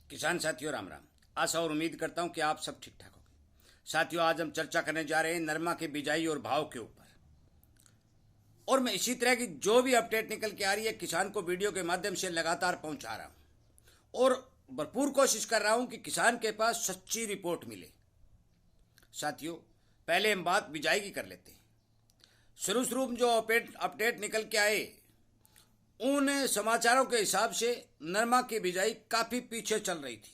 किसान साथियों राम राम। आशा और उम्मीद करता हूं कि आप सब ठीक ठाक होंगे। साथियों, आज हम चर्चा करने जा रहे हैं नरमा की बिजाई और भाव के ऊपर। और मैं इसी तरह की जो भी अपडेट निकल के आ रही है किसान को वीडियो के माध्यम से लगातार पहुंचा रहा हूं और भरपूर कोशिश कर रहा हूं कि किसान के पास सच्ची रिपोर्ट मिले। साथियों, पहले हम बात बिजाई की कर लेते हैं। शुरू में जो अपडेट निकल के आए उन समाचारों के हिसाब से नरमा की बिजाई काफी पीछे चल रही थी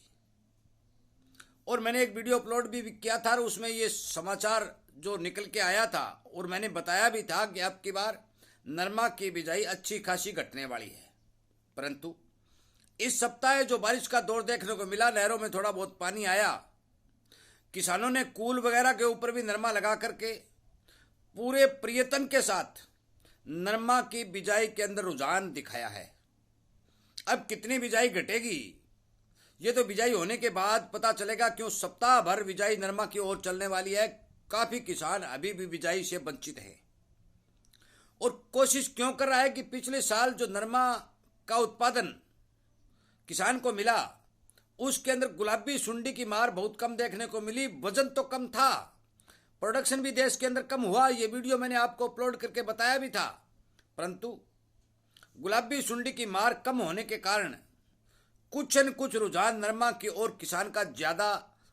और मैंने एक वीडियो अपलोड भी किया था और उसमें ये समाचार जो निकल के आया था और मैंने बताया भी था कि अब की बार नरमा की बिजाई अच्छी खासी घटने वाली है। परंतु इस सप्ताह जो बारिश का दौर देखने को मिला, नहरों में थोड़ा बहुत पानी आया, किसानों ने कूल वगैरह के ऊपर भी नरमा लगा करके पूरे प्रयत्न के साथ नरमा की बिजाई के अंदर रुझान दिखाया है। अब कितनी बिजाई घटेगी ये तो बिजाई होने के बाद पता चलेगा, क्यों सप्ताह भर बिजाई नरमा की ओर चलने वाली है। काफी किसान अभी भी बिजाई से वंचित हैं और कोशिश क्यों कर रहा है कि पिछले साल जो नरमा का उत्पादन किसान को मिला उसके अंदर गुलाबी सुंडी की मार बहुत कम देखने को मिली। वजन तो कम था, प्रोडक्शन भी देश के अंदर कम हुआ, ये वीडियो मैंने आपको अपलोड करके बताया भी था। परंतु गुलाबी सुंडी की मार कम होने के कारण कुछ न कुछ रुझान नरमा की ओर किसान का ज्यादा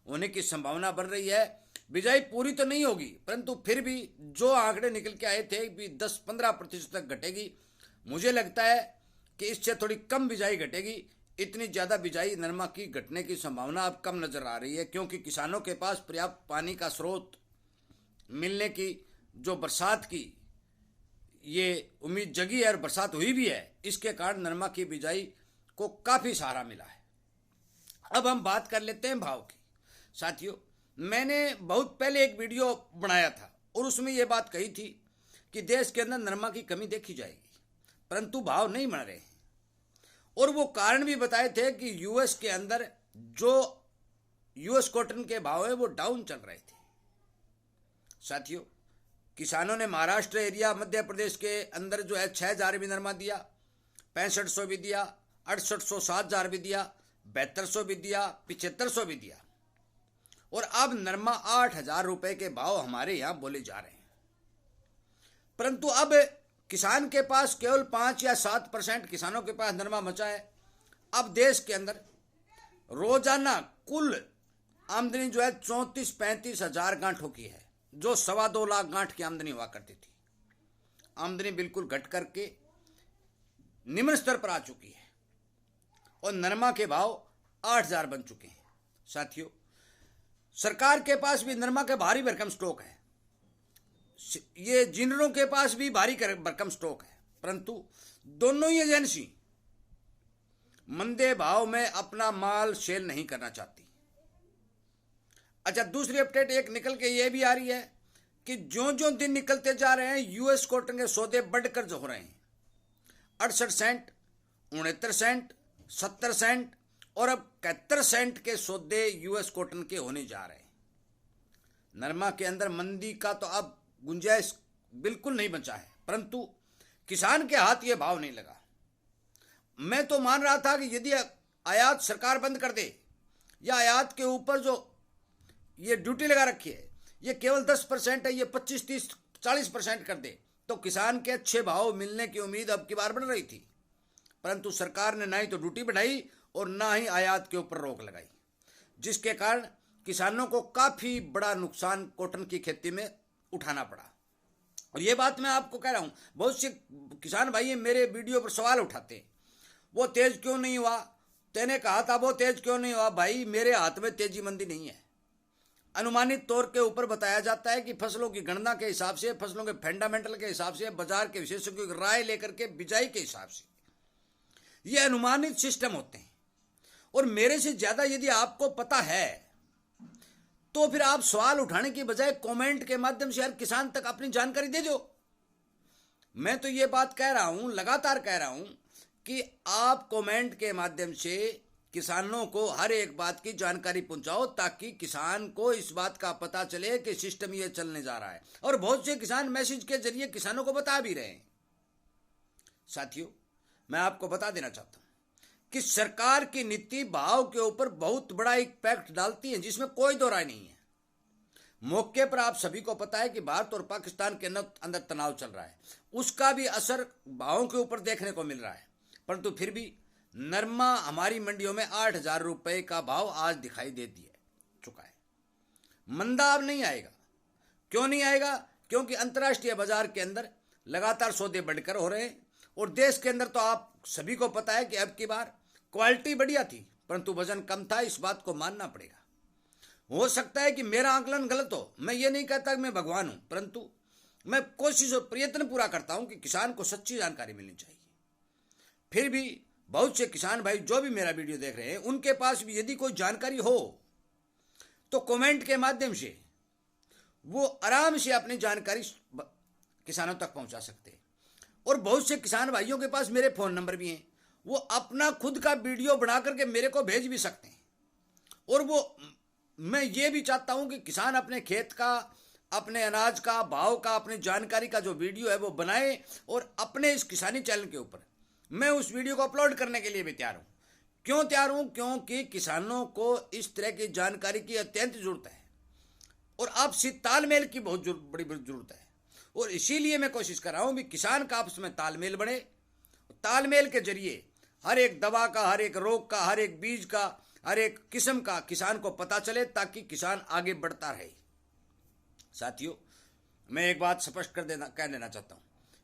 होने की संभावना बन रही है। बिजाई पूरी तो नहीं होगी, परंतु फिर भी जो आंकड़े निकल के आए थे भी 10-15% तक घटेगी। मुझे लगता है कि इससे थोड़ी कम बिजाई घटेगी। इतनी ज्यादा बिजाई नरमा की घटने की संभावना अब कम नजर आ रही है, क्योंकि किसानों के पास पर्याप्त पानी का स्रोत मिलने की जो बरसात की ये उम्मीद जगी है और बरसात हुई भी है, इसके कारण नरमा की बिजाई को काफी सहारा मिला है। अब हम बात कर लेते हैं भाव की। साथियों, मैंने बहुत पहले एक वीडियो बनाया था और उसमें यह बात कही थी कि देश के अंदर नरमा की कमी देखी जाएगी, परंतु भाव नहीं बढ़ रहे और वो कारण भी बताए थे कि यूएस के अंदर जो यूएस कॉटन के भाव है वो डाउन चल रहे थे। साथियों, किसानों ने महाराष्ट्र एरिया, मध्य प्रदेश के अंदर जो है 6,000 भी नरमा दिया, 6500 भी दिया, 6800, 7,000 भी दिया, 7200 भी दिया, 7500 भी दिया और अब नरमा 8,000 रुपए के भाव हमारे यहां बोले जा रहे हैं। परंतु अब किसान के पास केवल 5 या 7% किसानों के पास नरमा बचा है। अब देश के अंदर रोजाना कुल आमदनी जो है 34-35 हजार गांठों की है, जो 2.25 लाख गांठ की आमदनी हुआ करती थी। आमदनी बिल्कुल घट करके निम्न स्तर पर आ चुकी है और नरमा के भाव 8,000 बन चुके हैं। साथियों, सरकार के पास भी नरमा का भारी भरकम स्टॉक है, ये जिनरों के पास भी भारी भरकम स्टॉक है, परंतु दोनों ही एजेंसी मंदे भाव में अपना माल सेल नहीं करना चाहती। अच्छा, दूसरी अपडेट एक निकल के ये भी आ रही है कि जो जो दिन निकलते जा रहे हैं यूएस कॉटन के सौदे बढ़कर जो हो रहे हैं, 68 सेंट, 69 सेंट, 70 सेंट और अब 71 सेंट के सौदे यूएस कॉटन के होने जा रहे हैं। नरमा के अंदर मंदी का तो अब गुंजाइश बिल्कुल नहीं बचा है, परंतु किसान के हाथ ये भाव नहीं लगा। मैं तो मान रहा था कि यदि आयात सरकार बंद कर दे या आयात के ऊपर जो ये ड्यूटी लगा रखी है ये केवल 10% है, ये 25, 30, 40% कर दे तो किसान के अच्छे भाव मिलने की उम्मीद अब की बार बढ़ रही थी। परंतु सरकार ने ना ही तो ड्यूटी बढ़ाई और ना ही आयात के ऊपर रोक लगाई, जिसके कारण किसानों को काफी बड़ा नुकसान कॉटन की खेती में उठाना पड़ा। और ये बात मैं आपको कह रहा हूं, बहुत से किसान भाई मेरे वीडियो पर सवाल उठाते हैं, वो तेज क्यों नहीं हुआ, तेने कहा था वो तेज क्यों नहीं हुआ। भाई, मेरे हाथ में तेजी मंदी नहीं है। अनुमानित तौर के ऊपर बताया जाता है कि फसलों की गणना के हिसाब से, फसलों के फंडामेंटल के हिसाब से, बाजार के विशेषज्ञों की राय लेकर के बिजाई के हिसाब से ये अनुमानित सिस्टम होते हैं। और मेरे से ज्यादा यदि आपको पता है तो फिर आप सवाल उठाने की बजाय कमेंट के माध्यम से हर किसान तक अपनी जानकारी दे दो। मैं तो ये बात कह रहा हूं, लगातार कह रहा हूं कि आप कमेंट के माध्यम से किसानों को हर एक बात की जानकारी पहुंचाओ, ताकि किसान को इस बात का पता चले कि सिस्टम ये चलने जा रहा है। और बहुत से किसान मैसेज के जरिए किसानों को बता भी रहे हैं। साथियों, मैं आपको बता देना चाहता हूं कि सरकार की नीति भाव के ऊपर बहुत बड़ा इम्पैक्ट डालती है, जिसमें कोई दो राय नहीं है। मौके पर आप सभी को पता है कि भारत और पाकिस्तान के अंदर तनाव चल रहा है, उसका भी असर भावों के ऊपर देखने को मिल रहा है। परंतु फिर भी नरमा हमारी मंडियों में 8,000 रुपए का भाव आज दिखाई दे चुका है। मंदा अब नहीं आएगा। क्यों नहीं आएगा? क्योंकि अंतर्राष्ट्रीय बाजार के अंदर लगातार सौदे बढ़कर हो रहे हैं, और देश के अंदर तो आप सभी को पता है कि अब की बार क्वालिटी बढ़िया थी परंतु वजन कम था। इस बात को मानना पड़ेगा। हो सकता है कि मेरा आकलन गलत हो, मैं ये नहीं कहता कि मैं भगवान हूं, परंतु मैं कोशिश और प्रयत्न पूरा करता हूं कि किसान को सच्ची जानकारी मिलनी चाहिए। फिर भी बहुत से किसान भाई जो भी मेरा वीडियो देख रहे हैं, उनके पास भी यदि कोई जानकारी हो तो कमेंट के माध्यम से वो आराम से अपनी जानकारी किसानों तक पहुंचा सकते हैं। और बहुत से किसान भाइयों के पास मेरे फोन नंबर भी हैं, वो अपना खुद का वीडियो बना करके मेरे को भेज भी सकते हैं। और वो मैं ये भी चाहता हूं कि किसान अपने खेत का, अपने अनाज का भाव का, अपनी जानकारी का जो वीडियो है वो बनाए, और अपने इस किसानी चैनल के ऊपर मैं उस वीडियो को अपलोड करने के लिए भी तैयार हूं। क्यों तैयार हूं? क्योंकि किसानों को इस तरह की जानकारी की अत्यंत जरूरत है, और आपसी तालमेल की बहुत बड़ी जरूरत है। और इसीलिए मैं कोशिश कर रहा हूं कि किसान का आपस में तालमेल बढ़े। तालमेल के जरिए हर एक दवा का, हर एक रोग का, हर एक बीज का, हर एक किस्म का किसान को पता चले, ताकि किसान आगे बढ़ता रहे। साथियों, मैं एक बात स्पष्ट कह देना चाहता हूं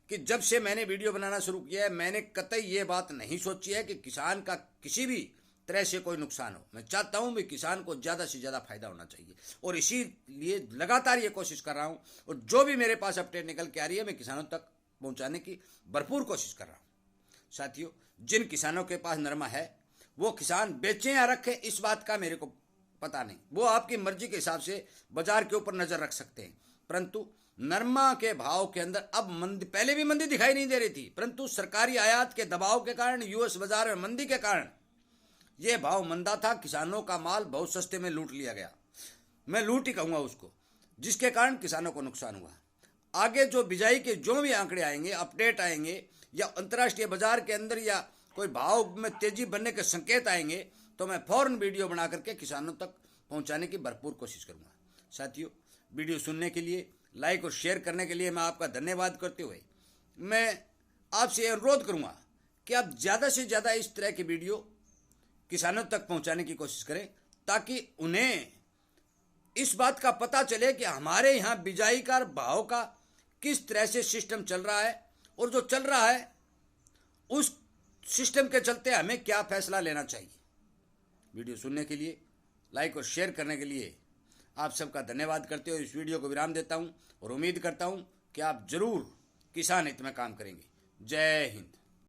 कि जब से मैंने वीडियो बनाना शुरू किया है, मैंने कतई ये बात नहीं सोची है कि किसान का किसी भी तरह से कोई नुकसान हो। मैं चाहता हूं कि किसान को ज़्यादा से ज़्यादा फायदा होना चाहिए, और इसीलिए लगातार ये कोशिश कर रहा हूं। और जो भी मेरे पास अपडेट निकल के आ रही है, मैं किसानों तक पहुंचाने की भरपूर कोशिश कर रहा हूं। साथियों, जिन किसानों के पास नरमा है वो किसान बेचें या रखें, इस बात का मेरे को पता नहीं। वो आपकी मर्जी के हिसाब से बाजार के ऊपर नजर रख सकते हैं। परंतु नरमा के भाव के अंदर अब मंदी, पहले भी मंदी दिखाई नहीं दे रही थी, परंतु सरकारी आयात के दबाव के कारण, यूएस बाजार में मंदी के कारण यह भाव मंदा था। किसानों का माल बहुत सस्ते में लूट लिया गया, मैं लूट ही कहूंगा उसको, जिसके कारण किसानों को नुकसान हुआ। आगे जो बिजाई के जो भी आंकड़े आएंगे, अपडेट आएंगे, या अंतर्राष्ट्रीय बाजार के अंदर या कोई भाव में तेजी बनने के संकेत आएंगे, तो मैं फौरन वीडियो बना करके किसानों तक पहुंचाने की भरपूर कोशिश करूंगा। साथियों, वीडियो सुनने के लिए, लाइक और शेयर करने के लिए मैं आपका धन्यवाद करते हुए मैं आपसे अनुरोध करूंगा कि आप ज़्यादा से ज़्यादा इस तरह की वीडियो किसानों तक पहुंचाने की कोशिश करें, ताकि उन्हें इस बात का पता चले कि हमारे यहाँ बिजाई का भाव का किस तरह से सिस्टम चल रहा है, और जो चल रहा है उस सिस्टम के चलते हमें क्या फैसला लेना चाहिए। वीडियो सुनने के लिए, लाइक और शेयर करने के लिए आप सबका धन्यवाद करते हुए इस वीडियो को विराम देता हूं, और उम्मीद करता हूं कि आप जरूर किसान हित में काम करेंगे। जय हिंद।